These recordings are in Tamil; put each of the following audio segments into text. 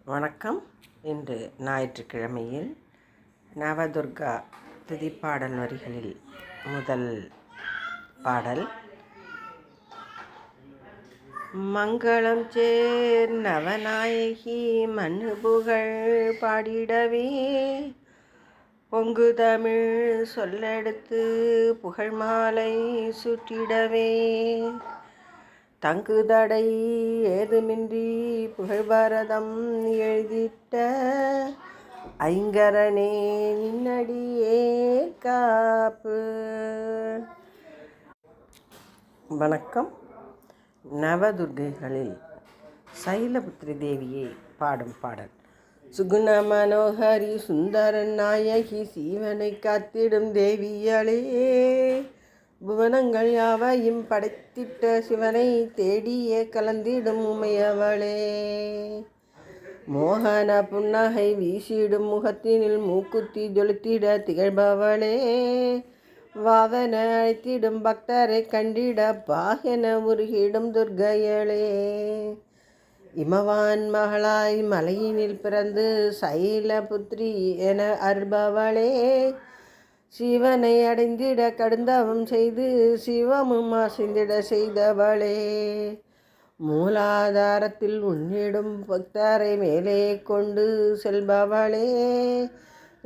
வணக்கம். இன்று ஞாயிற்றுக்கிழமையில் நவதுர்கா துதிப்பாடல் வரிகளில் முதல் பாடல். மங்களம் சேர் நவநாயகி மண்ணு புகழ் பாடிடவே, பொங்கு தமிழ் சொல்லெடுத்து புகழ் மாலை சுட்டிடவே, தங்குதடை ஏதுமின்றி புகழ்பாரதம் எழுதிட்ட ஐங்கரனே நின்னடியே காப்பு. வணக்கம். நவதுர்கைகளில் சைலபுத்திரி தேவியை பாடும் பாடல். சுகுண மனோகரி சுந்தர நாயகி சீவனை காத்திடும் தேவியளே, புவனங்கள் யாவையும் படைத்திட்ட சிவனை தேடியே கலந்திடும் உமையவளே, மோகன புன்னகை வீசிடும் முகத்தினில் மூக்குத்தி ஜொலித்திட திகழ்பவளே, வாவன அழைத்திடும் பக்தரை கண்டிட பாகென உருகிடும் துர்க்கையளே, இமவான் மகளாய் மலையினில் பிறந்து சைலபுத்திரி என அருள்பவளே, சிவனை அடைந்திட கடுந்தவம் செய்து சிவமும் அசைந்திட செய்தவளே, மூலாதாரத்தில் உன்னிடும் பக்தரை மேலே கொண்டு செல்பவளே,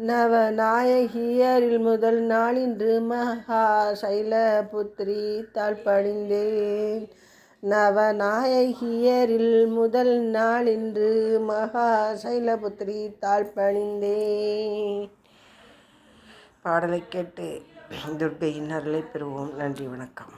நவநாயகியரில் முதல் நாளின்று மகா சைலபுத்திரி தாழ்பணிந்தேன். நவநாயகியரில் முதல் நாளின்று மகா சைலபுத்திரி தாழ்பணிந்தேன். பாடலை கேட்டு துர்க்கையின் அருளை பெறுவோம். நன்றி, வணக்கம்.